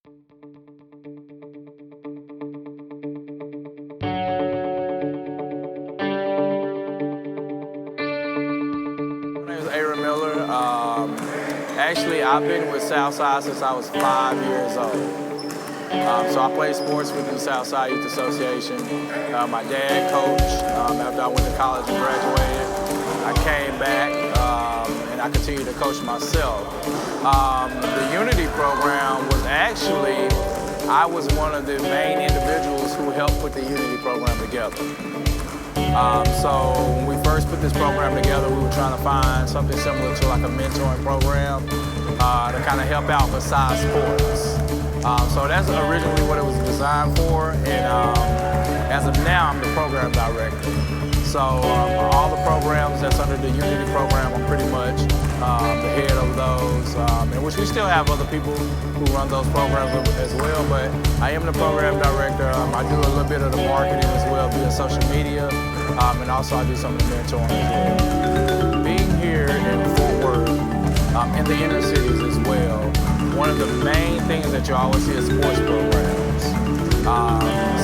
My name is Miller. Actually, I've been with Southside since I was 5 years old. So I played sports with the Southside Youth Association. My dad coached. After I went to college and graduated, I came back and I continued to coach myself. The U.N.I.T.Y program was actually, I was one of the main individuals who helped put the U.N.I.T.Y program together. So when we first put this program together, we were trying to find something similar to like a mentoring program to kind of help out besides sports. So that's originally what it was designed for, and as of now, I'm the program director. So all the programs that's under the U.N.I.T.Y program, I'm pretty much the head of those, in which we still have other people who run those programs as well, but I am the program director. I do a little bit of the marketing as well via social media, and also I do some of the mentoring as well. Being here in Fort Worth, in the inner cities as well, one of the main things that you always see is sports programs.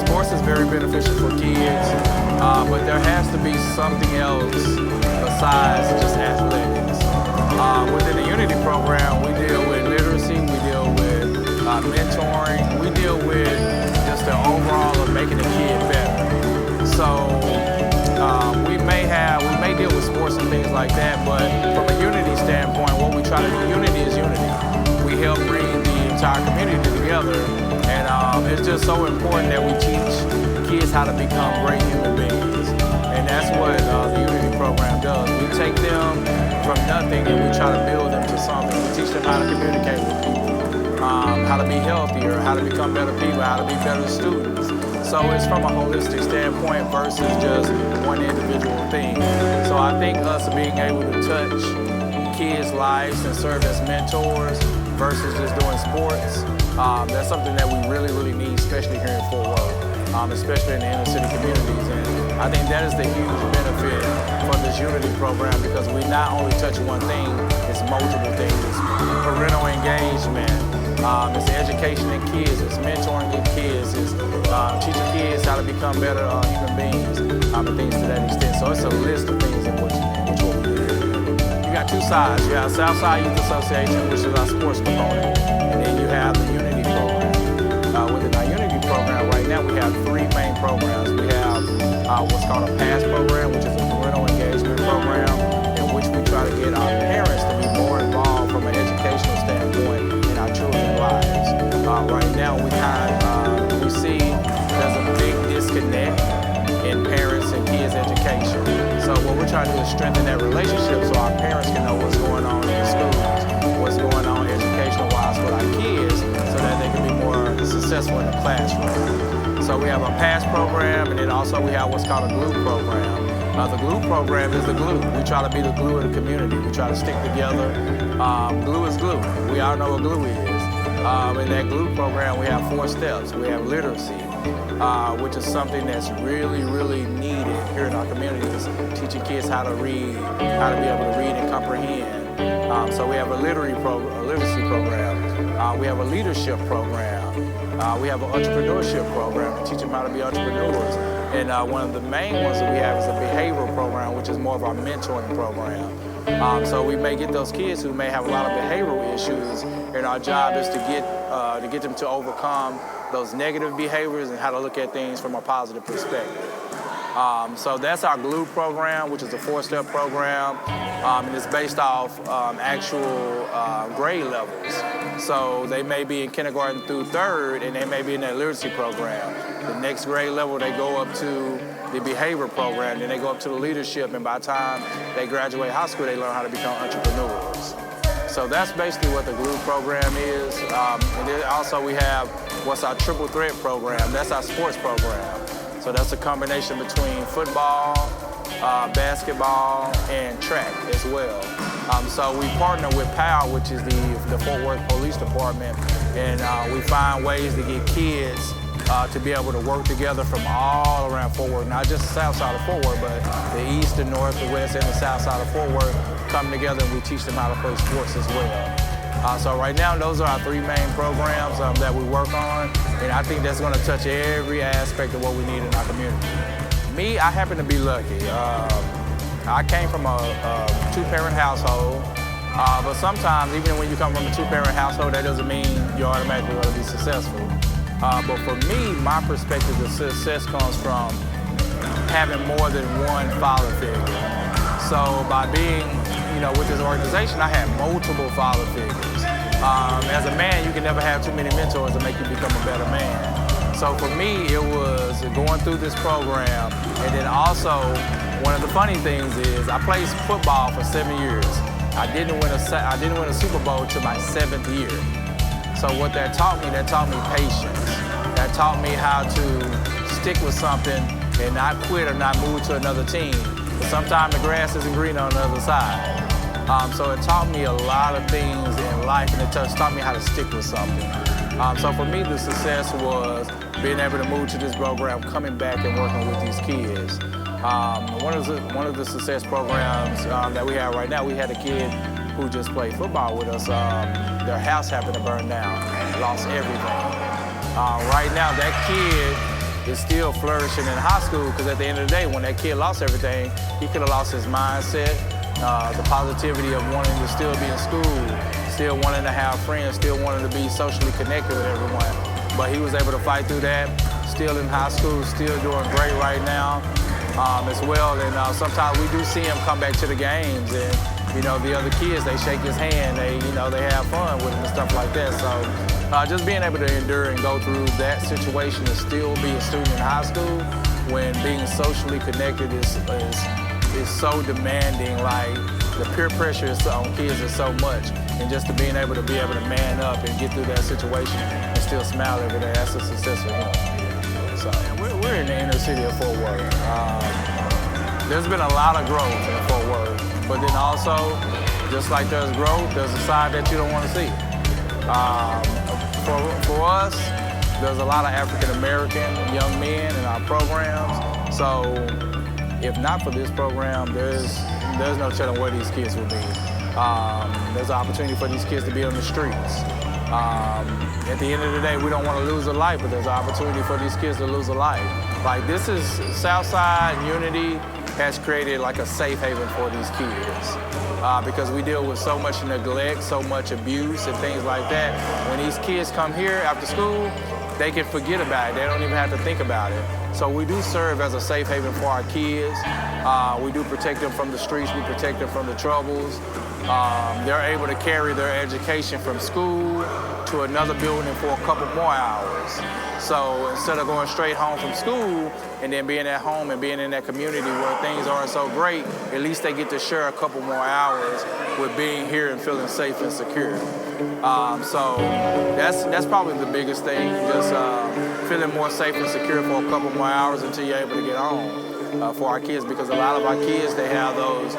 Sports is very beneficial for kids, but there has to be something else besides just athletics. Within the U.N.I.T.Y program, we deal with literacy, we deal with mentoring, we deal with just the overall of making a kid better. So we may deal with sports and things like that, but from a unity standpoint, what we try to do, unity is unity. We help bring the entire community together, and it's just so important that we teach kids how to become great human beings. And that's what the U.N.I.T.Y program does. We take them from nothing and we try to build them to something. We teach them how to communicate with people, how to be healthier, how to become better people, how to be better students. So it's from a holistic standpoint versus just one individual thing. So I think us being able to touch kids' lives and serve as mentors versus just doing sports, that's something that we really, really need, especially here in Fort Worth, especially in the inner city communities. And I think that is the huge benefit for this U.N.I.T.Y program, because we not only touch one thing, it's multiple things. It's parental engagement, it's education in kids, it's mentoring in kids, it's teaching kids how to become better human beings, and things to that extent. So it's a list of things in which what we do. You got two sides. You have Southside Youth Association, which is our sports component, and then you have the U.N.I.T.Y program. Within our U.N.I.T.Y program right now, we have three main programs. We have what's called a PASS program, which is a parental engagement program, in which we try to get our parents to be more involved from an educational standpoint in our children's lives. Right now, we see there's a big disconnect in parents and kids' education. So what we're trying to do is strengthen that relationship so our parents can know what's going on in the schools, what's going on educational-wise with our kids, so that they can be more successful in the classroom. So we have a PASS program, and then also we have what's called a GLUE program. The GLUE program is the glue. We try to be the glue of the community. We try to stick together. Glue is glue. We all know what glue is. In that GLUE program, we have 4 steps. We have literacy, which is something that's really, really needed here in our communities, teaching kids how to read, how to be able to read and comprehend. So we have a literacy program. We have a leadership program. We have an entrepreneurship program to teach them how to be entrepreneurs. And one of the main ones that we have is a behavioral program, which is more of our mentoring program. So we may get those kids who may have a lot of behavioral issues, and our job is to get them to overcome those negative behaviors and how to look at things from a positive perspective. So that's our GLUE program, which is a 4-step program, and it's based off actual grade levels. So they may be in kindergarten through 3rd, and they may be in their literacy program. The next grade level, they go up to the behavior program, then they go up to the leadership, and by the time they graduate high school, they learn how to become entrepreneurs. So that's basically what the GLUE program is. And then also we have what's our triple threat program. That's our sports program. So that's a combination between football, basketball, and track as well. So we partner with POW, which is the Fort Worth Police Department, and we find ways to get kids to be able to work together from all around Fort Worth, not just the south side of Fort Worth, but the east, the north, the west, and the south side of Fort Worth come together, and we teach them how to play sports as well. So right now, those are our three main programs that we work on, and I think that's going to touch every aspect of what we need in our community. Me, I happen to be lucky. I came from a two-parent household, but sometimes, even when you come from a two-parent household, that doesn't mean you're automatically going to be successful. But for me, my perspective of success comes from having more than one father figure. So by being, with this organization, I had multiple father figures. As a man, you can never have too many mentors to make you become a better man. So for me, it was going through this program, and then also, one of the funny things is I played football for 7 years. I didn't win a Super Bowl till my 7th year. So what that taught me patience. That taught me how to stick with something and not quit or not move to another team. But sometimes the grass isn't green on the other side. So it taught me a lot of things in life, and it taught me how to stick with something. So for me, the success was being able to move to this program, coming back and working with these kids. One of the success programs that we have right now, we had a kid who just played football with us. Their house happened to burn down, lost everything. Right now, that kid is still flourishing in high school, because at the end of the day, when that kid lost everything, he could have lost his mindset, the positivity of wanting to still be in school, still wanting to have friends, still wanting to be socially connected with everyone. But he was able to fight through that, still in high school, still doing great right now as well. And sometimes we do see him come back to the games, and the other kids, they shake his hand, they have fun with him and stuff like that. So just being able to endure and go through that situation and still be a student in high school when being socially connected is so demanding. Like, the peer pressure on kids is so much, and just to being able to man up and get through that situation and still smile every day, that's a success for him. So we're in the inner city of Fort Worth. There's been a lot of growth in Fort Worth, but then also, just like there's growth, there's a side that you don't want to see. For us, there's a lot of African-American young men in our programs. So if not for this program, there's no telling where these kids would be. There's an opportunity for these kids to be on the streets. At the end of the day, we don't want to lose a life, but there's an opportunity for these kids to lose a life. Like, this is Southside Unity has created like a safe haven for these kids, because we deal with so much neglect, so much abuse and things like that. When these kids come here after school, they can forget about it. They don't even have to think about it. So we do serve as a safe haven for our kids. We do protect them from the streets. We protect them from the troubles. They're able to carry their education from school to another building for a couple more hours. So instead of going straight home from school and then being at home and being in that community where things aren't so great, at least they get to share a couple more hours with being here and feeling safe and secure. So that's probably the biggest thing, just feeling more safe and secure for a couple more hours until you're able to get home for our kids, because a lot of our kids, they have those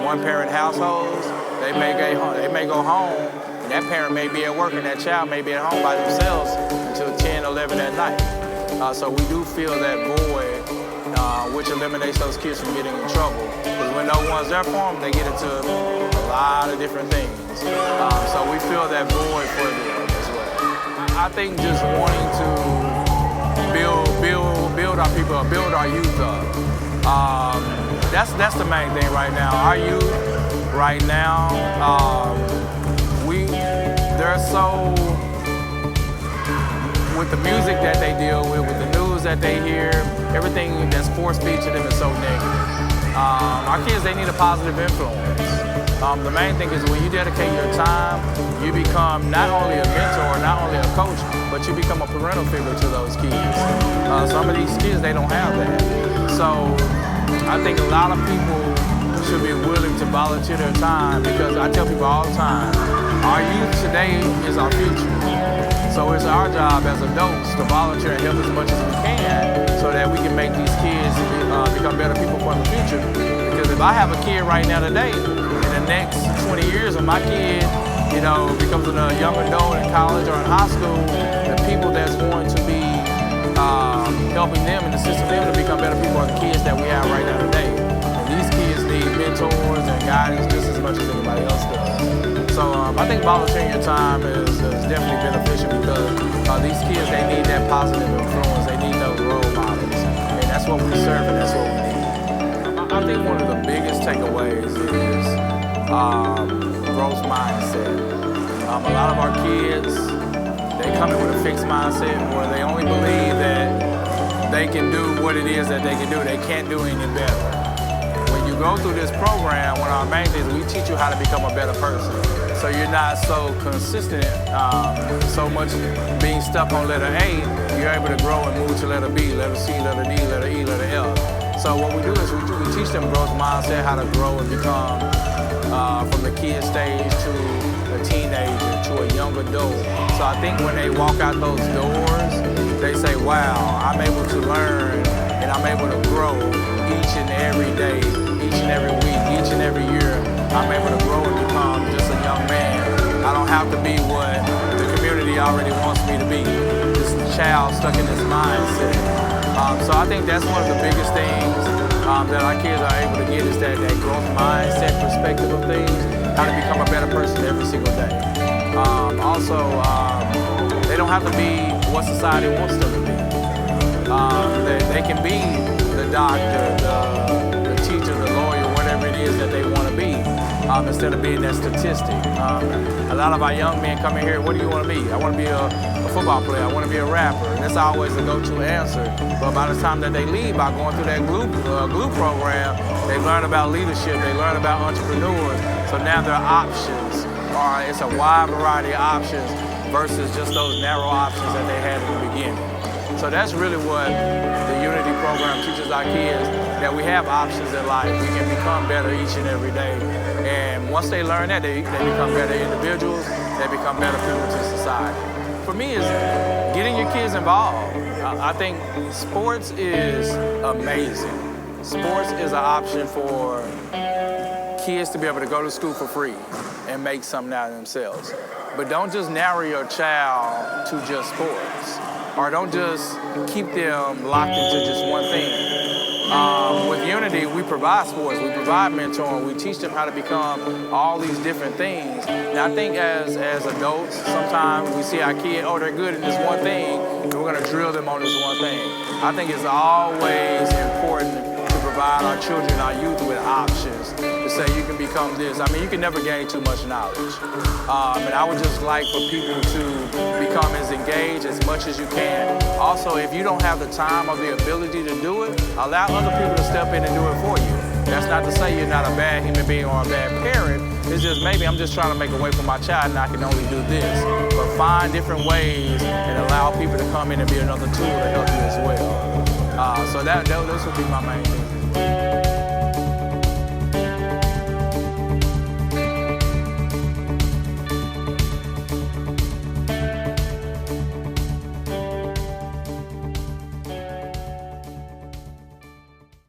one-parent households. They may go home, and that parent may be at work and that child may be at home by themselves until 10, 11 at night. So we do fill that void, which eliminates those kids from getting in trouble. Because when no one's there for them, they get into a lot of different things. So we fill that void for them as well. I think just wanting to build our people up, build our youth up. That's the main thing right now. Our youth right now, they're so, with the music that they deal with the news that they hear, everything that's force feed to them is so negative. Our kids, they need a positive influence. The main thing is when you dedicate your time, you become not only a mentor, not only a coach, but you become a parental figure to those kids. Some of these kids, they don't have that. So I think a lot of people should be willing to volunteer their time, because I tell people all the time, our youth today is our future. So it's our job as adults to volunteer and help as much as we can so that we can make these kids become better people for the future. Because if I have a kid right now today, in the next 20 years when my kid, becomes a young adult in college or in high school, the people that's going to be helping them and assisting them to become better people are the kids that we have right now today. And these kids need mentors and guidance just as much as anybody else does. I think volunteering your time is definitely beneficial because these kids, they need that positive influence. They need those role models. And that's what we serve and that's what we need. I think one of the biggest takeaways is growth mindset. A lot of our kids, they come in with a fixed mindset where they only believe that they can do what it is that they can do. They can't do any better. When you go through this program, one of our main things, we teach you how to become a better person. So you're not so consistent, so much being stuck on letter A, you're able to grow and move to letter B, letter C, letter D, letter E, letter F. So what we do is we teach them growth mindset, how to grow and become from the kid stage to a teenager to a young adult. So I think when they walk out those doors, they say, wow, I'm able to learn and I'm able to grow each and every day, each and every week, each and every year. I'm able to grow and become just a young man. I don't have to be what the community already wants me to be, this child stuck in this mindset. So I think that's one of the biggest things that our kids are able to get is that growth mindset perspective of things, how to become a better person every single day. They don't have to be what society wants them to be. They can be the doctor, the teacher, the lawyer, whatever it is that they want to be, instead of being that statistic. A lot of our young men come in here, what do you want to be? I want to be a football player, I want to be a rapper. And that's always the go-to answer. But by the time that they leave, by going through that glue program, they learn about leadership, they learn about entrepreneurs. So now their options it's a wide variety of options versus just those narrow options that they had in the beginning. So that's really what the U.N.I.T.Y program teaches our kids, that we have options in life. We can become better each and every day. And once they learn that, they become better individuals, they become better people to society. For me, is getting your kids involved. I think sports is amazing. Sports is an option for kids to be able to go to school for free and make something out of themselves. But don't just narrow your child to just sports, or don't just keep them locked into just one thing. With U.N.I.T.Y, we provide sports, we provide mentoring, we teach them how to become all these different things. And I think as adults, sometimes we see our kid, oh, they're good in this one thing, and we're gonna drill them on this one thing. I think it's always important to provide our children, our youth with options to say you can become this. I mean, you can never gain too much knowledge. And I would just like for people to become as engaged as much as you can. Also, if you don't have the time or the ability to do it, allow other people to step in and do it for you. That's not to say you're not a bad human being or a bad parent. It's just maybe I'm just trying to make a way for my child and I can only do this. But find different ways and allow people to come in and be another tool to help you as well. So those would be my main things.